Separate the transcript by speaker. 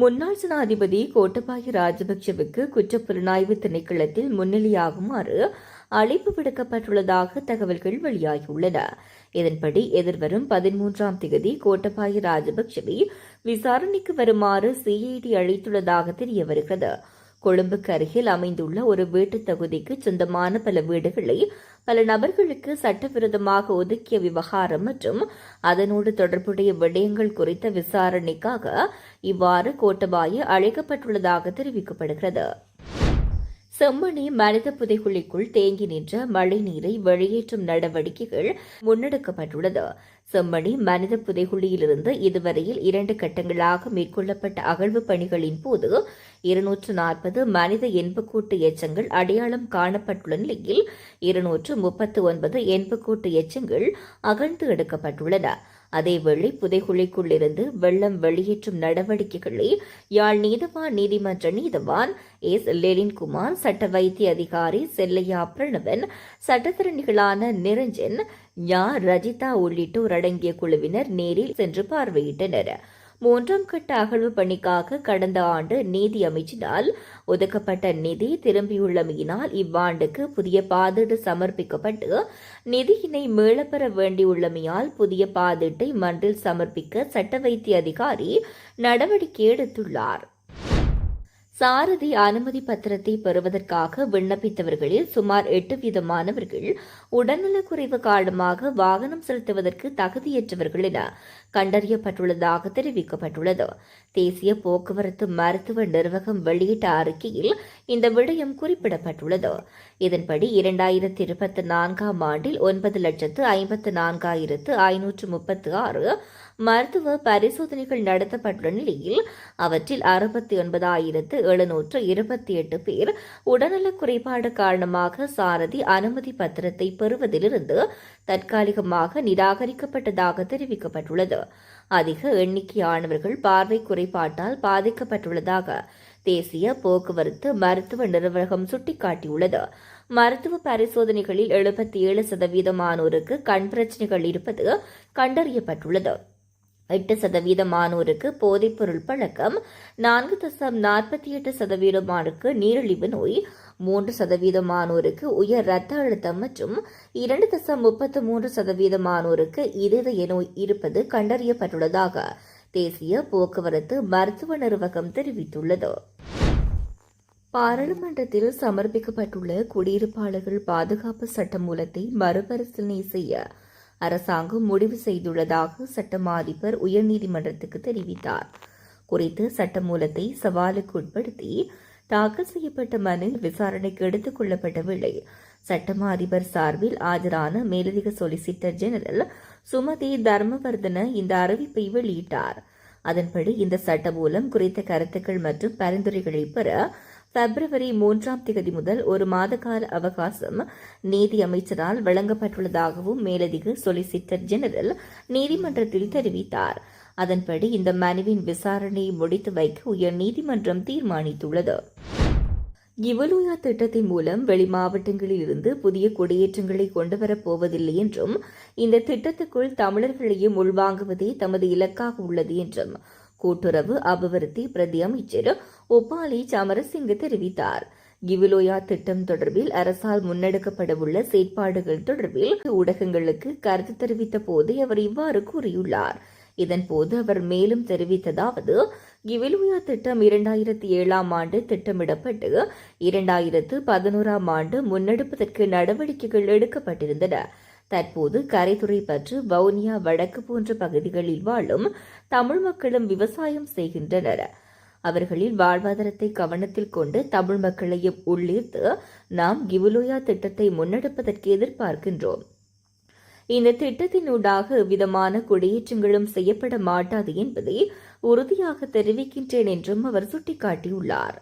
Speaker 1: முன்னாள் ஜனாதிபதி கோட்டபாய ராஜபக்சவுக்கு குற்றப்புலனாய்வு திணைக்களத்தில் முன்னிலையாகுமாறு அழைப்பு விடுக்கப்பட்டுள்ளதாக தகவல்கள் வெளியாகியுள்ளன. இதன்படி எதிர்வரும் 13ஆம் தேதி கோட்டபாய ராஜபக்சவை விசாரணைக்கு வருமாறு சிஐடி அழைத்துள்ளதாக தெரியவருகிறது. கொழும்புக்கு அருகில் அமைந்துள்ள ஒரு வீட்டுத் தொகுதிக்கு சொந்தமான பல வீடுகளை பல நபர்களுக்கு சட்டவிரோதமாக ஒதுக்கிய விவகாரம் மற்றும் அதனோடு தொடர்புடைய விடயங்கள் குறித்த விசாரணைக்காக இவ்வாறு கோட்டபாய அழைக்கப்பட்டுள்ளதாக தெரிவிக்கப்படுகிறது. செம்மணி மனித புதைகுழிக்குள் தேங்கி நின்ற மழைநீரை வெளியேற்றும் நடவடிக்கைகள் முன்னெடுக்கப்பட்டுள்ளது. செம்மணி மனித புதைகுழியிலிருந்து இதுவரையில் 2 கட்டங்களாக மேற்கொள்ளப்பட்ட அகழ்வு பணிகளின் போது 240 மனித எண்புக்கூட்டு எச்சங்கள் அடையாளம் காணப்பட்டுள்ள நிலையில் 239 எண்புக்கூட்டு எச்சங்கள் அகழ்ந்து எடுக்கப்பட்டுள்ளன. அதேவேளை புதைகுழிக்குள்ளிருந்து வெள்ளம் வெளியேற்றும் நடவடிக்கைகளை யாழ் நீதவான் நீதிமன்ற நீதவான் எஸ் லெலின்குமார், சட்ட வைத்திய அதிகாரி செல்லையா பிரணவன், சட்டத்தரணிகளான நிரஞ்சன், ஞா ரஜிதா உள்ளிட்டோர் அடங்கிய குழுவினர் நேரில் சென்று பார்வையிட்டனர். 3ஆம் கட்ட அகழ்வு பணிக்காக கடந்த ஆண்டு நீதி அமைச்சினால் ஒதுக்கப்பட்ட நிதி திரும்பியுள்ளமையினால் இவ்வாண்டுக்கு புதிய பாதீடு சமர்ப்பிக்கப்பட்டு நிதியினை மீளப்பெற வேண்டியுள்ளமையால் புதிய பாதீட்டை மன்றில் சமர்ப்பிக்க சட்ட வைத்திய அதிகாரி நடவடிக்கை எடுத்துள்ளார். சாரதி அனுமதி பத்திரத்தை பெறுவதற்காக விண்ணப்பித்தவர்களில் சுமார் 8 மாணவர்கள் உடல்நலக்குறைவு காரணமாக வாகனம் செலுத்துவதற்கு தகுதியற்றவர்கள் என கண்டறியப்பட்டுள்ளதாக தெரிவிக்கப்பட்டுள்ளது. தேசிய போக்குவரத்து மருத்துவ நிர்வாகம் வெளியிட்ட அறிக்கையில் இந்த விடயம் குறிப்பிடப்பட்டுள்ளது. இதன்படி 2024ஆம் ஆண்டில் 9,54,536 மருத்துவ பரிசோதனைகள் நடத்தப்பட்டுள்ள நிலையில் அவற்றில் 69,728 பேர் உடல்நலக் குறைபாடு காரணமாக சாரதி அனுமதி பத்திரத்தை பெறுவதிலிருந்து தற்காலிகமாக நிராகரிக்கப்பட்டதாக தெரிவிக்கப்பட்டுள்ளது. அதிக எண்ணிக்கையானவர்கள் பார்வை குறைபாட்டால் பாதிக்கப்பட்டுள்ளதாக தேசிய போக்குவரத்து மருத்துவ நிர்வாகம் சுட்டிக்காட்டியுள்ளது. மருத்துவ பரிசோதனைகளில் 77% கண் பிரச்சினைகள் இருப்பது கண்டறியப்பட்டுள்ளது. 8% போதைப்பொருள் பழக்கம், 4.48% நீரிழிவு நோய், 3% உயர் இரத்த அழுத்தம் மற்றும் 2.33% இதய நோய் இருப்பது கண்டறியப்பட்டுள்ளதாக தேசிய போக்குவரத்து மருத்துவ நிர்வாகம் தெரிவித்துள்ளது. பாராளுமன்றத்தில் சமர்ப்பிக்கப்பட்டுள்ள குடியிருப்பாளர்கள் பாதுகாப்பு சட்டமூலத்தை மறுபரிசீலனை செய்ய அரசாங்கம் முடிவு செய்துள்ளதாக சட்டமா அதிபர் உயர்நீதிமன்றத்துக்கு தெரிவித்தார். குறித்த சட்டமூலத்தை சவாலுக்கு உட்படுத்தி தாக்கல் செய்யப்பட்ட மனு விசாரணைக்கு எடுத்துக் கொள்ளப்பட்ட வேளை சட்டமா அதிபர் சார்பில் ஆஜரான மேலதிக சொலிசிட்டர் ஜெனரல் சுமதி தர்மவர்தன இந்த அறிவிப்பை வெளியிட்டார். அதன்படி இந்த சட்டமூலம் குறித்த கருத்துக்கள் மற்றும் பரிந்துரைகளை பெற பிப்ரவரி 3ஆம் தேதி முதல் 1 மாத கால அவகாசம் நீதி அமைச்சரால் வழங்கப்பட்டுள்ளதாகவும் மேலதிக சொலிசிட்டர் ஜெனரல் நீதிமன்றத்தில் தெரிவித்தார். அதன்படி இந்த மனுவின் விசாரணையை முடித்து வைக்க உயர்நீதிமன்றம் தீர்மானித்துள்ளது. கிவலுயா திட்டத்தின் மூலம் வெளி மாவட்டங்களில் இருந்து புதிய குடியேற்றங்களை கொண்டுவரப் போவதில்லை என்றும் இந்த திட்டத்துக்குள் தமிழர்களையும் உள்வாங்குவதே தமது இலக்காக உள்ளது என்றும் கூட்டுறவு அபிவிருத்தி பிரதி அமைச்சர் ஒப்பாலி சமரசிங்க தெரிவித்தார். கிவலுயா திட்டம் தொடர்பில் அரசால் முன்னெடுக்கப்படவுள்ள செயற்பாடுகள் தொடர்பில் ஊடகங்களுக்கு கருத்து தெரிவித்த போது அவர் இவ்வாறு கூறியுள்ளார். இதன்போது அவர் மேலும் தெரிவித்ததாவது, கிவலுயா திட்டம் 2007ஆம் ஆண்டு திட்டமிடப்பட்டு 2011ஆம் ஆண்டு முன்னெடுப்பதற்கு நடவடிக்கைகள் எடுக்கப்பட்டிருந்தன. தற்போது கரைத்துறை பற்று, வவுனியா வடக்கு போன்ற பகுதிகளில் வாழும் தமிழ் மக்களும் விவசாயம் செய்கின்றனர். அவர்களின் வாழ்வாதாரத்தை கவனத்தில் கொண்டு தமிழ் மக்களையும் உள்ளீர்த்து நாம் கிவலுயா திட்டத்தை முன்னெடுப்பதற்கு எதிர்பார்க்கின்றோம். இந்த திட்டத்தினூடாக எவ்விதமான குடியேற்றங்களும் செய்யப்பட மாட்டாது என்பதை உறுதியாக தெரிவிக்கின்றேன் என்றும் அவர் சுட்டிக்காட்டியுள்ளார்.